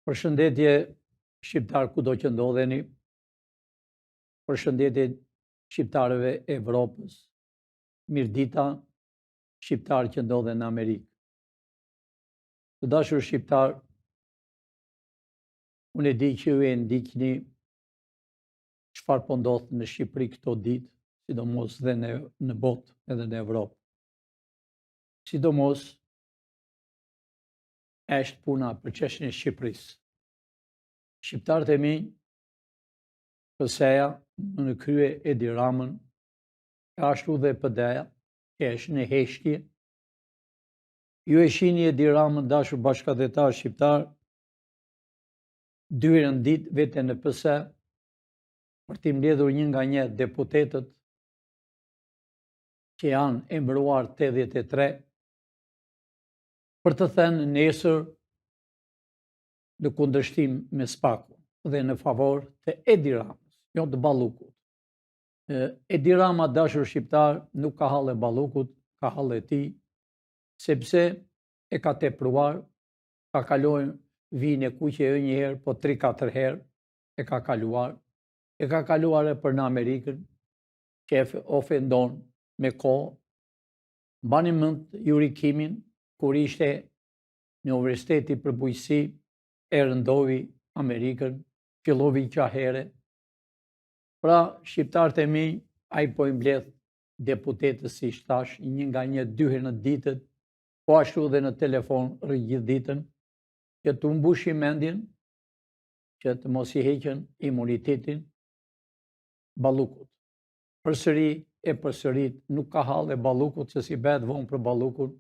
Përshëndetje shqiptar kudo që ndodheni, përshëndetje shqiptarëve e Evropës, mirëdita shqiptar që ndodhen në Amerikë. Të dashur shqiptar, unë e di që ju e ndikni çfarë po ndodh në Shqipëri këto ditë, sidomos dhe në botë edhe në Evropë. Sidomos është puna për çështjen e Shqipërisë. Shqiptarët e mi, PS-ja në krye Edi Ramën, ashtu dhe PD-ja, që është në heshtje. Ju e shihni Edi Ramën, dashur bashkëdhetar shqiptar, 2 herë në ditë vete në PS për t'i mbledhur një nga një deputetët që janë emëruar 83 për të thënë nesër në kundërshtim me Spakun dhe në favor të Edi Ramës, jo të Ballukut. Edi Rama, dashur shqiptar, nuk ka hall e Ballukut, ka hall e tij, sepse e ka tepruar, ka kaluar vijin e kuqe jo një herë, po 3-4 herë e ka kaluar e për në Amerikën, që ofendon me kohë. Mbani mend Yuri Kimin, kur ishte në Universiteti për Bujqësi, e rëndovi Amerikën, fillovi qahere. Pra, shqiptarët e mi, ai po i mbledh deputetës, si thash, një nga një 2 herë në ditët, po ashtu dhe në telefon gjithë ditën, që të mbushin mendjen, që të mos i heqën imunitetin Ballukut. Përsërit nuk ka hall e Ballukut, se si bëhet vonë për Ballukun,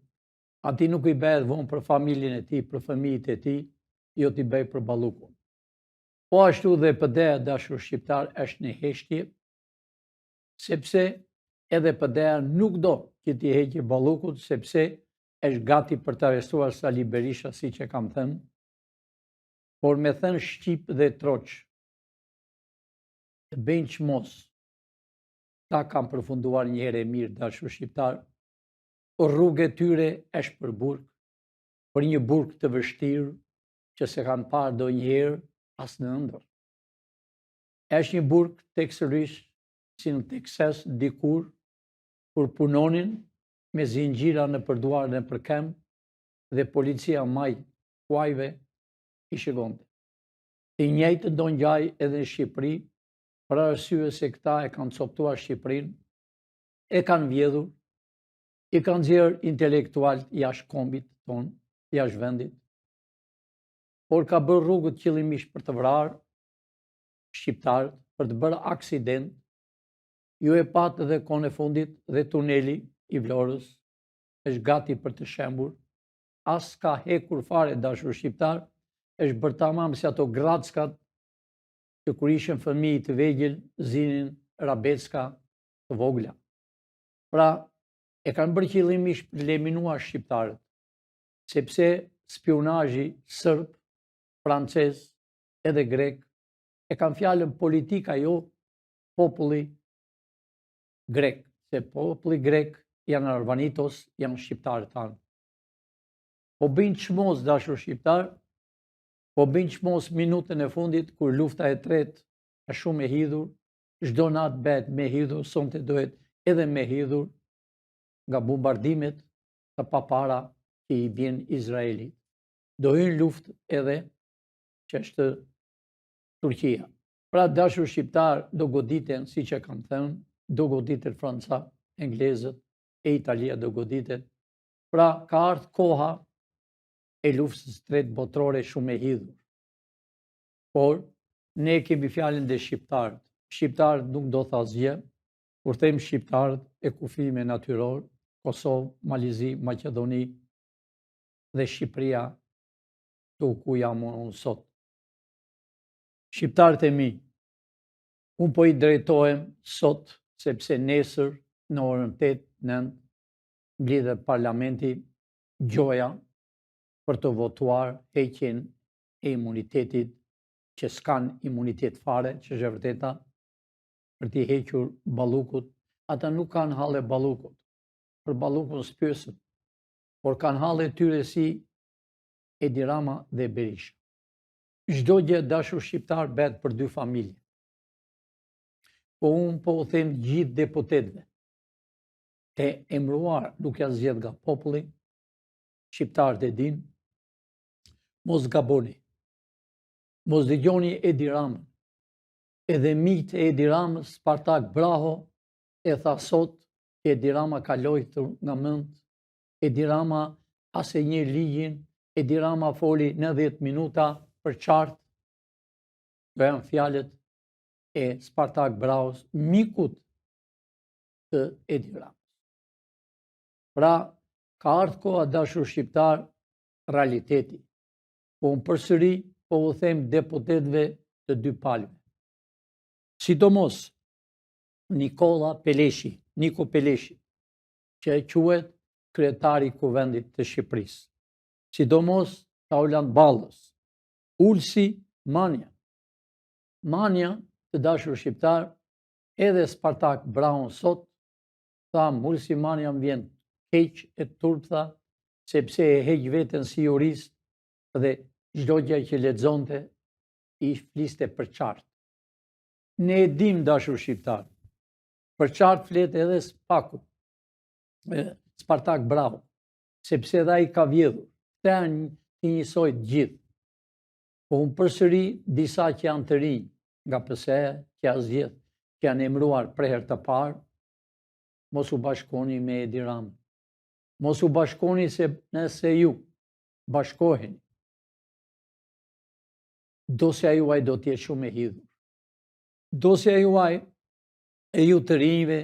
ati nuk i bëhet vonë për familjen e tij, për fëmijët e tij, jo t'i bëj për Ballukun. Po ashtu dhe PD-ja, dashur shqiptar, është në heshtje, sepse edhe PD-ja nuk do që t'i heqë Ballukut, sepse është gati për të arrestuar Sali Berisha, siç e kam thënë, por me thënë shqip dhe troq, të bëjnë çmos, ta kam përfunduar një herë e mirë, dashur shqiptar, rrugë e tyre është për burg, për një burg të vështirë, që se kanë parë do njëherë as në ëndër. Është një burg teksërisht si në Texas dikur, kur punonin me zinxhira në përduar në përkem, dhe policia maj kuajve i shillonte. Të njëjtën do ngjaj edhe në Shqipëri, për arsye se këta e kanë coptuar Shqipërinë, e kanë vjedhur, i kanë nxjerrë intelektualët jashtë kombit tonë, jashtë vendit, por ka bërë rrugët qëllimisht për të vrarë shqiptarët, për të bërë aksident. Ju e patë dhe kohën e fundit dhe tuneli i Vlorës është gati për të shembur, as ka hekur fare, dashur shqiptar, është bërë tamam si ato grackat që kur ishin fëmijë të vegjël zinin rabecka të vogla. Pra, e kanë bërë qëllimisht për leminuar shqiptarët, sepse spionazhi sërb, francez edhe grek e kanë fjalën politika, jo populli grek, se populli grek janë Arvanitos, janë shqiptarët tanë. Po bëjnë çmos, dashur shqiptar, po bëjnë çmos minutën e fundit, kur lufta e tretë është shumë e hidhur, çdo natë bëhet me hidhur, sonte dohet edhe me hidhur nga bombardimet të papara që i bjen Izraelit. Do hynë luftë edhe që është Turqia. Pra, dashur shqiptar, do goditen, siç e kam thënë, do goditet Franca, englezët e Italia do goditen. Pra, ka ardhur koha e luftës tretë botërore shumë e hidhur. Por, ne kemi fjalën dhe shqiptarët. Shqiptarët nuk do tha asgjë, kur them shqiptarët e kufime natyror, Kosovë, Malizi, Maqedoni dhe Shqipëria, ku jam unë sot. Shqiptarët e mi, unë po i drejtohem sot, sepse nesër në orën 8-9 mblidhet parlamenti, gjoja për të votuar heqjen e imunitetit, që s'kan imunitet fare, që është e vërteta, për t'i hequr Ballukut. Ata nuk kanë hall e Ballukut, për Ballukun s'pyesën, por kanë hall e tyre si Edi Rama dhe Berisha. çdo gjë dashur shqiptar bëhet për dy familje. Po unë po u them gjithë deputetëve, e emëruar nuk janë zgjedhur nga populli, shqiptarët e dinë, mos gaboni. Mos dëgjoni Edi Ramën. Edhe miqtë e Edi Ramës, Spartak Braho, e tha sot që Edi Rama ka lojtur nga mend. Edi Rama as e njeh ligjin, Edi Rama foli 90 minuta për qartë. Do janë fjalët e Spartak Brahos, mikut të Edi Ramës. Pra, ka ardhur koha dashur shqiptar, realiteti. Po unë përsëri po u them deputetëve të dy palëve. Sidomos Niko Peleshi, që e quhet kryetari i Kuvendit të Shqipërisë. Sidomos Taulant Ballës, Ulsi Manja. Manja, të dashur shqiptar, edhe Spartak Braun sot tha Ulsi Manja më vjen keq e turp, tha, sepse e heq veten si jurist dhe çdo gjë që lexonte i fliste për qartë. Ne e dim dashur shqiptar, për qartë flet edhe Spaku, Spartak Brahu, sepse edhe ai ka vjedhur. Këta janë të njësoj të gjithë. Po unë përsëri disa që janë të rinj nga PSE, që janë zgjedhur, që janë emëruar për herë të parë, mos u bashkoni me Edi Ramën. Mos u bashkoni, se nëse ju bashkoheni, dosja juaj do t'jetë shumë e hidhur. Dosja juaj e ju të rinjve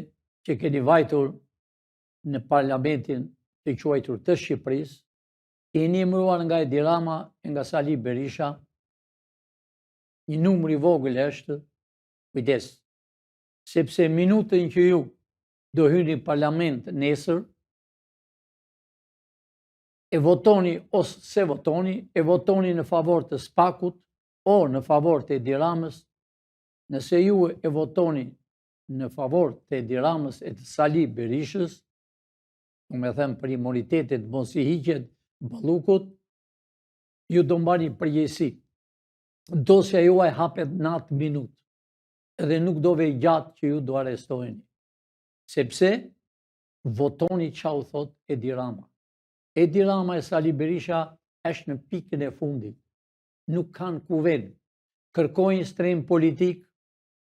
që keni vajtur në parlamentin të quajtur të Shqipërisë, jeni emëruar nga Edi Rama e nga Sali Berisha, një numër i vogël është, kujdes, sepse minutën që ju do hyni në parlament nesër, e votoni ose se votoni, e votoni në favor të Spakut o në favor të Edi Ramës. Nëse ju e votoni në favor të Edi Ramës e të Sali Berishës, do me them për imunitetit mos i hiqet Ballukut, ju do mbani përgjegjësi. Dosja juaj hapet në atë minutë, edhe nuk do vej gjatë që ju do arrestoheni. Sepse votoni çau thot Edi Rama. Edi Rama e Sali Berisha është në pikën e fundit. Nuk kanë kuvend. Kërkojnë strehim politik,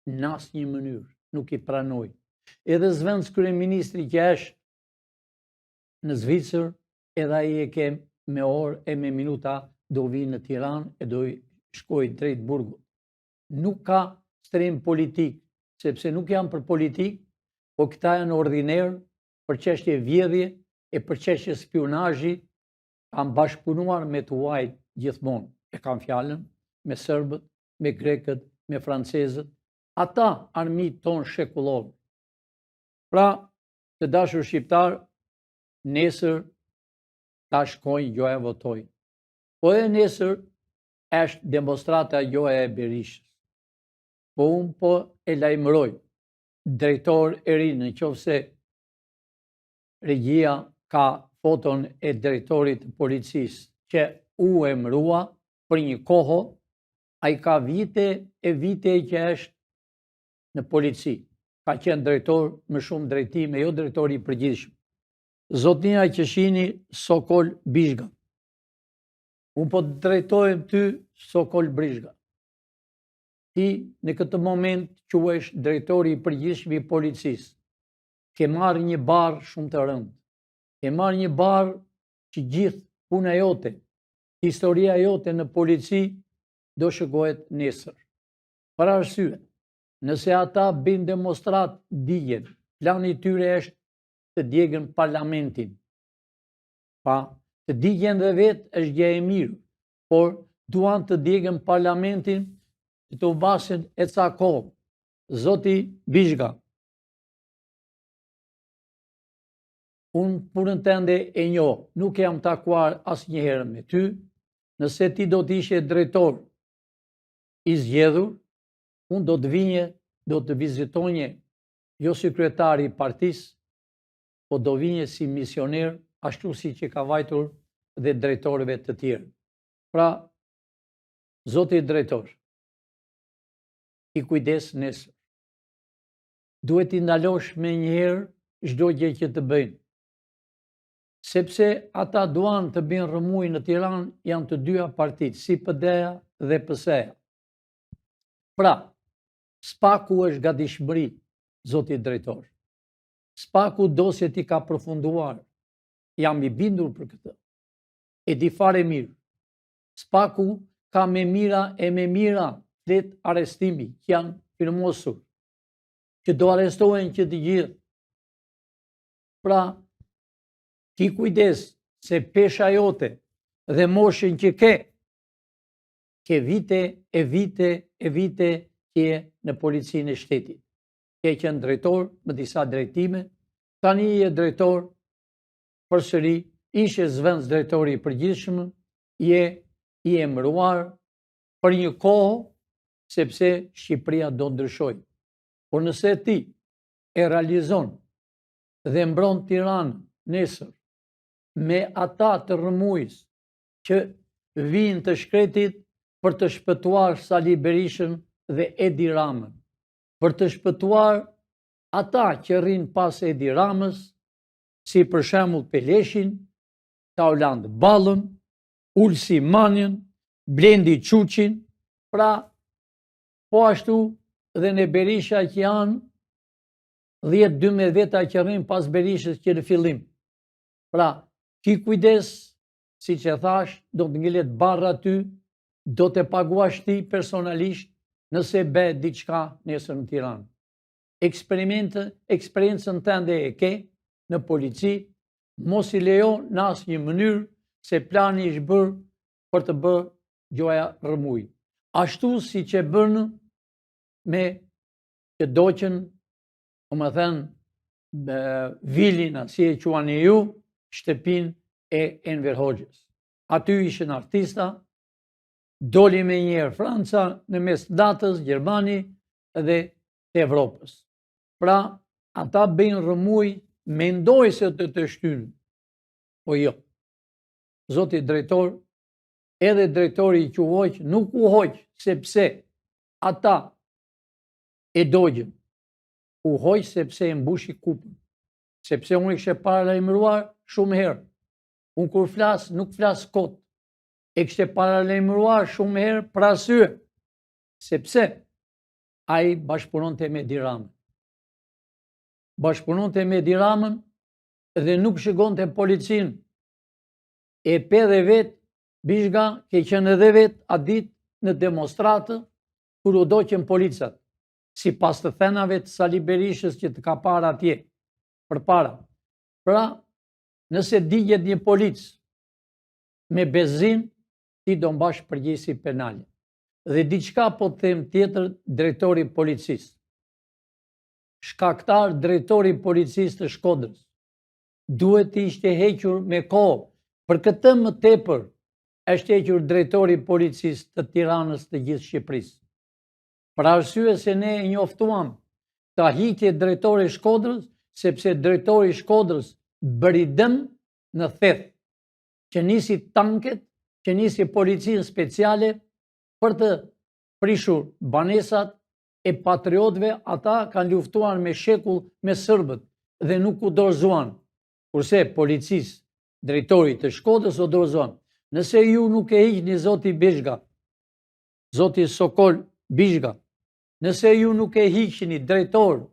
në asnjë mënyrë nuk i pranoj. Edhe zëvendës kryeministri që është në Zvicër, edhe ai e ke me orë e me minuta do vinë në Tiranë e do shkoj drejt burgut. Nuk ka strehim politik, sepse nuk janë për politik, po këta janë ordiner për çështje vjedhje e për çështje spionazhi, kanë bashkëpunuar me tuaj gjithmonë. E kanë fjalën me serbët, me grekët, me francezët, ata armiqtë tonë shekullor. Pra, të dashur shqiptar, nesër ta shkojnë gjoja votojnë. Po edhe nesër është demonstrata gjoja e Berishës. Po unë po e lajmëroj drejtor e ri, në qoftë se regjia ka foton e drejtorit të policisë që u emërua për një kohë, ai ka vite e vite që është në polici. Ka qenë drejtor me shumë drejtime, jo drejtor i përgjithshëm. Zotnia Qeshini Sokol Bishga. Unë po drejtohem ty, Sokol Bishga. Ti në këtë moment quhesh drejtori i përgjithshëm i policisë. Ke marrë një barë shumë të rëndë. Ke marrë një barë që gjithë puna jote, historia jote në polici do shëgohet nesër. Për arsye, nëse ata bin demonstrat digjen, plani i tyre është të djegën parlamentin. Pa, të digjen dhe vetë është gjë e mirë, por duan të djegën parlamentin që të ubasin e ca kohë. Zoti Bishga, unë punën tënde e njoh, nuk jam takuar asnjëherë me ty. Nëse ti do të ishe drejtor i zgjedhur, unë do të vinje, do të vizitonje, jo si kryetari i partisë, po do vinje si misioner, ashtu si që ka vajtur dhe drejtorëve të tjerë. Pra, Zoti drejtor, i kujdes nesër. Duhet i ndalosh me njëherë çdo gjë që të bëjnë. Sepse ata duan të bëjnë rëmuj në Tiranë, janë të dyja partitë, si PD-ja dhe PS-ja. Pra, spaku është gatishmëri, zoti drejtor. Spaku dosjet i ka përfunduar. Jam i bindur për këtë. E di fare mirë. Spaku ka me mira e me mira flet arestimi që janë firmosur, që do arestohen që të gjithë. Pra, ti kujdes se pesha jote dhe moshën që ke vite e vite e vite që je në policinë e shtetit. Ke qenë drejtor me disa drejtime, tani je drejtor përsëri, ishe zëvendës drejtori i përgjithshëm, je i emëruar për një kohë sepse Shqipëria do ndryshojë. Por nëse ti e realizon dhe mbron Tiranën nesër me ata të rrëmujës që vinë të shkretit për të shpëtuar Sali Berishën dhe Edi Ramën, për të shpëtuar ata që rrinë pas Edi Ramës, si për shembull Peleshin, Tauland Ballën, Ulsi Manjën, Blendi Çuçin, pra po ashtu dhe në Berisha që janë 10-12 veta që rrinë pas Berishës që në fillim. Pra, ki kujdes, si që thash, do të ngelet barra ty, do të paguash ti personalisht nëse be diçka nesër në Tiranë. Eksperiencën tënde e ke në polici, mos i lejo në asnjë mënyrë se plani është bërë për të bërë gjoja rrëmuj. Ashtu si që bërnë me që doqën, më thënë, vilina, si e quani ju, shtëpin e Enver Hoxhës. Aty ishin artista, doli me njerë Franca, në mes datës, Gjermani dhe të Evropës. Pra, ata bëjnë rrëmuj, mendoj se të shtynë. Po jo. Zoti drejtor, edhe drejtori që u hoq, nuk u hoq, sepse ata e dogjën. U hoq sepse e mbushi kupën. Sepse unë kështë paralajmëruar shumë herë. Unë kur flas, nuk flas kot. E kështë paralajmëruar shumë herë për arsye. Sepse ai bashkëpunon të me Edi Ramën. Bashkëpunon të me Edi Ramën dhe nuk shikon të policinë. E pe dhe vetë, Bishga, ke qenë edhe vetë atë ditë në demonstratë, kur u doqën policat, si pas të thenave të Sali Berishës që të ka para atje, për para. Pra, nëse digjet një polic me bezin, ti do mbash përgjegjësi penale. Dhe diçka po të them tjetër, drejtori policisë. Shkaktar drejtori policisë të Shkodrës. Duhet të ishte hequr me kohë. Për këtë më tepër është hequr drejtori policisë të Tiranës të gjithë Shqipërisë. Për arsye se ne e njoftuam ta hiqje drejtori Shkodrës, sepse drejtori Shkodrës bëri dëm në theth, që nisi tanket, që nisi policinë speciale për të prishur banesat e patriotëve. Ata kanë luftuar me shekull me serbët dhe nuk u dorëzuan. Kurse policisë, drejtori të Shkodrës u dorëzuan. Nëse ju nuk e hiqni zoti Bishga, zoti Sokol Bishga, nëse ju nuk e hiqni drejtor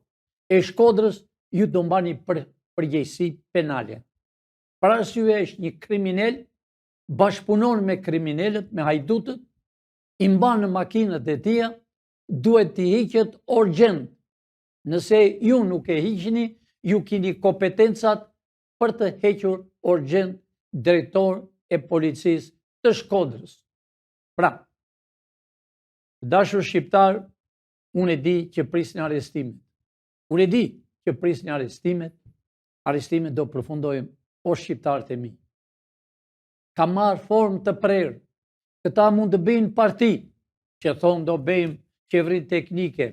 e Shkodrës, ju do mbani përgjegjësi penale. Për arsye është një kriminal, bashkëpunon me kriminalët, me hajdutët, i mban në makinat e tija, duhet t'i hiqet urgjent. Nëse ju nuk e hiqni, ju keni kompetencat për të hequr urgjent drejtor e policisë të Shkodrës. Pra, dashur shqiptar, unë e di që prisni arestimet. Unë e di që prisni arestimet do përfundojmë o shqiptarët e mi. Ka marrë formë të prerë. Këta mund të bëjnë parti, që thonë do bëjmë qeverin teknike.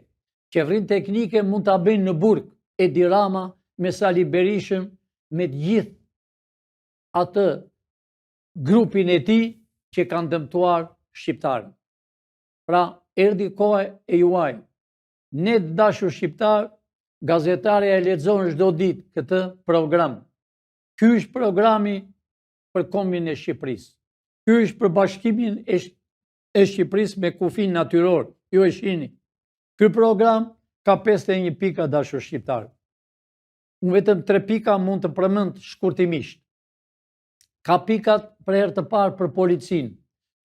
Qeverin teknike mund të bëjnë në burg, Edi Rama me Sali Berishën, me të gjithë atë grupin e tij që kanë dëmtuar shqiptarët. Pra, erdhi koha e juaj. Ne të dashur shqiptar, gazetarja e lexon çdo ditë këtë program. Ky është programi për kombin e Shqipërisë. Ky është për bashkimin e Shqipërisë me kufin natyror. Ju e shihni. Ky program ka 51 pika, dashur shqiptar. Unë vetëm 3 pika mund të përmend shkurtimisht. Ka pikat për herë të parë për policinë.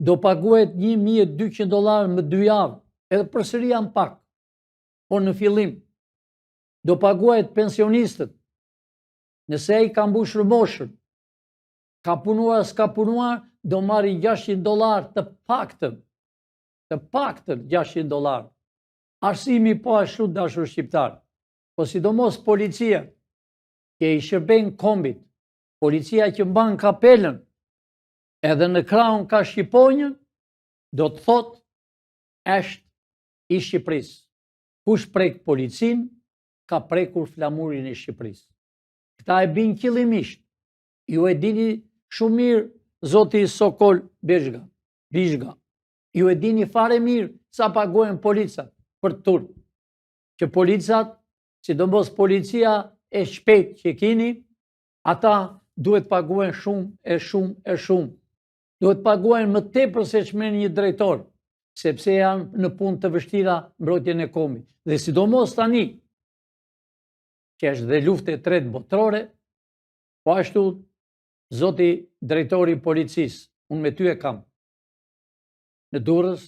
Do paguhet $1.200 më 2 javë, edhe përsëri janë pak. Por në fillim do paguhet pensionistët. Nëse ai ka mbushur moshën, ka punuar, s'ka punuar, do marri $600 të paktën. Të paktën $600. Arsimi po ashtu, dashur shqiptar. Po sidomos policia që i shërben kombit, policia që mban kapelën, edhe në krahun ka shqiponjën, do të thotë është i Shqipërisë. Kush prek policin, ka prekur flamurin e Shqipërisë. Këta e bin qëllimisht. Ju e dini shumë mirë, zoti Sokol Bizhga. Ju e dini fare mirë sa paguajnë policat për turp. Që policat, sidomos policia e shpejt që keni, ata duhet paguajnë shumë. Duhet paguajnë më tepër se ç'merr një drejtor, sepse janë në punë të vështira mbrojtjen e kombit. Dhe sidomos tani, që është dhe lufta e tretë botërore, po ashtu zoti drejtori i policisë, unë me ty e kam. Në Durrës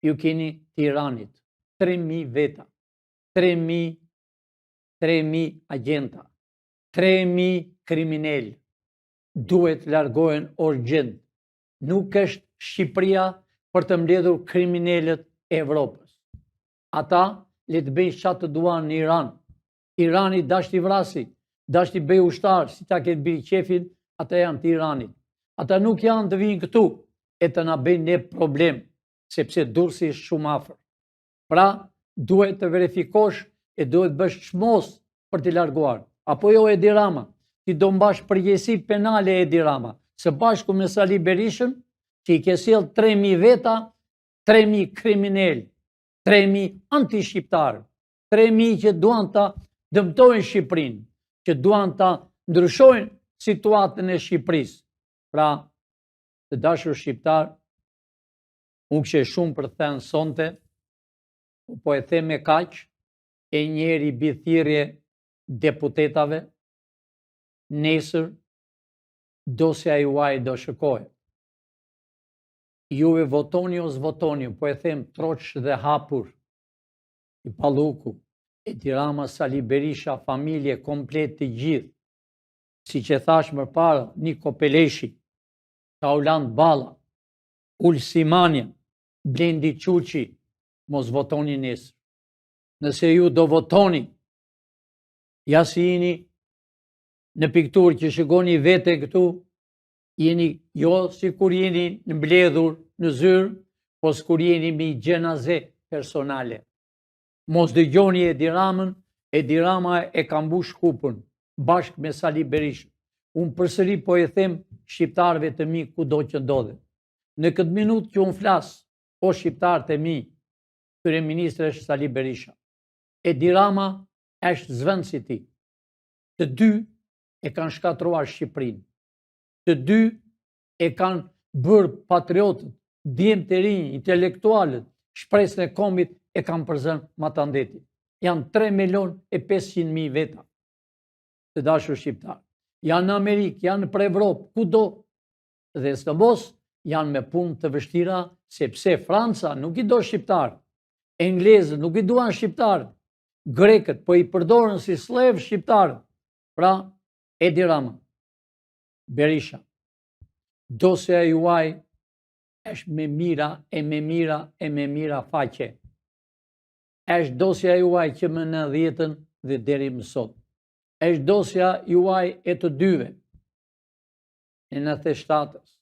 ju keni Tiranit, 3.000 veta, 3.000 agenta, 3.000 kriminal. Duhet largohen urgjent. Nuk është Shqipëria për të mbledhur kriminalët e Evropës. Ata le të bëjnë çfarë të duan në Iran. Irani dashti vrasi, dashti bëj ushtar, si ta ketë bërë qefin, ata janë të Iranit. Ata nuk janë të vinë këtu e të na bëjnë ne problem, sepse Durrësi është shumë afër. Pra, duhet të verifikosh e duhet bësh çmos për të larguar. Apo jo Edi Rama, ti do mbash përgjegjësi penale Edi Rama, së bashku me Sali Berishën, që i ke sjell 3.000 veta, 3.000 kriminal, 3.000 anti-shqiptarë, 3.000 që duan ta dëmtojnë Shqipërinë, që duan ta ndryshojnë situatën e Shqipërisë. Pra, të dashur shqiptar, unë kishe shumë për të thënë sonte, po e them me kaq, e njeri bithirje deputetave, nesër dosja juaj do shikohet. Juve votoni o s'votoni, po e them troç dhe hapur, i Palluku, Edi Rama, Sali Berisha, familje komplet të gjithë, si që thash më parë, Niko Peleshi, Kauland Balla, Ulsimania, Blendi Quqi, mos votoni nesër. Nëse ju do votoni, ja si jeni në pikturë që shikoni vete këtu, jeni jo si kur jeni në mbledhur në zyrë, po s'kur jeni me gjenaze personale. Mos dëgjoni Edi Ramën, Edi Rama e ka mbush kupën, bashkë me Sali Berishën. Unë përsëri po e them shqiptarëve të mi kudo që ndodhen. Në këtë minutë që unë flas, o shqiptarët e mi, kryeministri është Sali Berisha. Edi Rama është zvend si ti. Të dy e kanë shkatruar Shqipërinë. Të dy e kanë bërë patriotët, djemtë të rinj, intelektualët, shpresën e kombit e kanë përzën matandeti. Janë 3.500.000 veta të dashur shqiptar. Janë në Amerikë, janë për Evropë, kudo. Dhe së mos janë me punë të vështira, sepse Franca nuk i do shqiptarë, englezët nuk i duan shqiptarë, grekët po i përdorën si slevë shqiptarë. Pra, Edi Rama, Berisha, dosja juaj është me mira faqe. Është dosja juaj që më 90-ën dhe deri më sot. Është dosja juaj e të dyve, e 97-ës,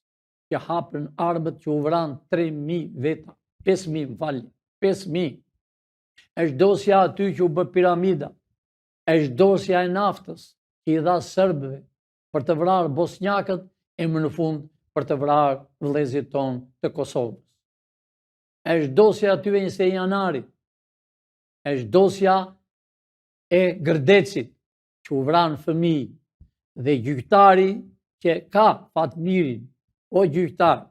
që hapën armët që u vranë 3.000 veta, 5.000 më falni, 5.000. Është dosja aty që u bë piramida, është dosja e naftës që i dha serbëve për të vrarë bosnjakët e më në fund për të vrarë vëllezërit tonë të Kosovës. është dosja aty 20 janarit, është dosja e Gërdecit, që u vranë fëmijë, dhe gjyqtari që ka fatmirin, o gjyqtar,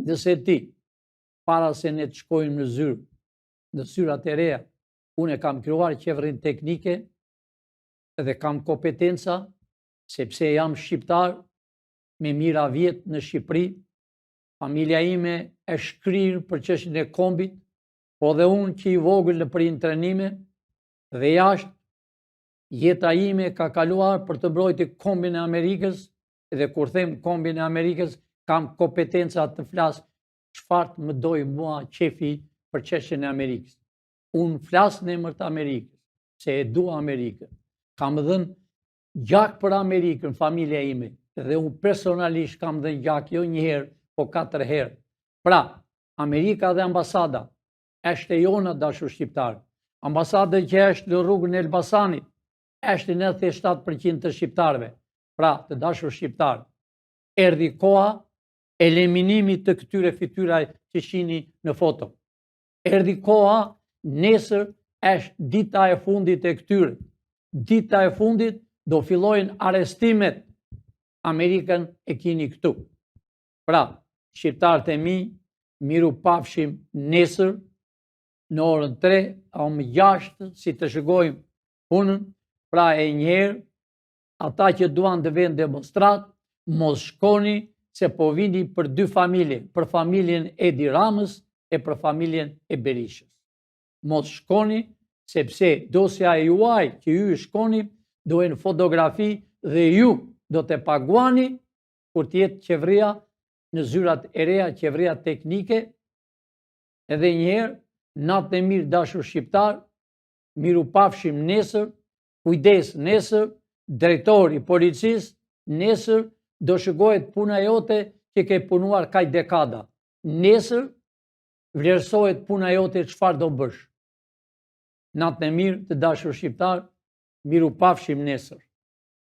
nëse ti, para se ne të shkojmë në zyrë, në zyrat e reja, unë kam krijuar qeverin teknike dhe kam kompetenca, sepse jam shqiptar me mira vjet në Shqipëri, familja ime e shkrirë për çështjen e kombit, po dhe unë që i vogël në prind trajnime dhe jashtë, jeta ime ka kaluar për të mbrojtur kombin e Amerikës, dhe kur them kombin e Amerikës, kam kompetenca të flas çfarë më doj mua qefi për çështjen e Amerikës. Unë flas në emër të Amerikës, se e dua Amerikën. Kam dhënë gjak për Amerikën, familja ime, dhe unë personalisht kam dhënë gjak jo një herë, po 4 herë. Pra, Amerika dhe ambasada është e jona, dashur shqiptarë. Ambasada që është në rrugën e Elbasanit është 97% të shqiptarëve. Pra, të dashur shqiptarë, erdhi koha e eliminimit të këtyre fytyrave që shihni në foto. Erdhi koha, nesër është dita e fundit e këtyre. Dita e fundit do fillojnë arrestimet. Amerikën e keni këtu. Pra, shqiptarët e mi, miru pafshim nesër në orën 3 apo më 6, si të shkojmë punën. Pra, e njëherë, ata që duan të vënë demonstrat, mos shkoni, se po vini për 2 familje, për familjen Edi Ramës e për familjen e Berishës. Mos shkoni, sepse dosja e juaj që ju shkoni, dohen fotografi dhe ju do të paguani kur të jetë qeveria në zyrat e reja, qeveria teknike. Edhe njëherë, natë e mirë, dashur shqiptar, miru pafshim nesër, kujdes nesër, drejtori i policisë, nesër do shikohet puna jote që ke punuar kaq dekada. Nesër vlerësohet puna jote çfarë do bësh. Natën e mirë, të dashur shqiptar, miru pafshim nesër.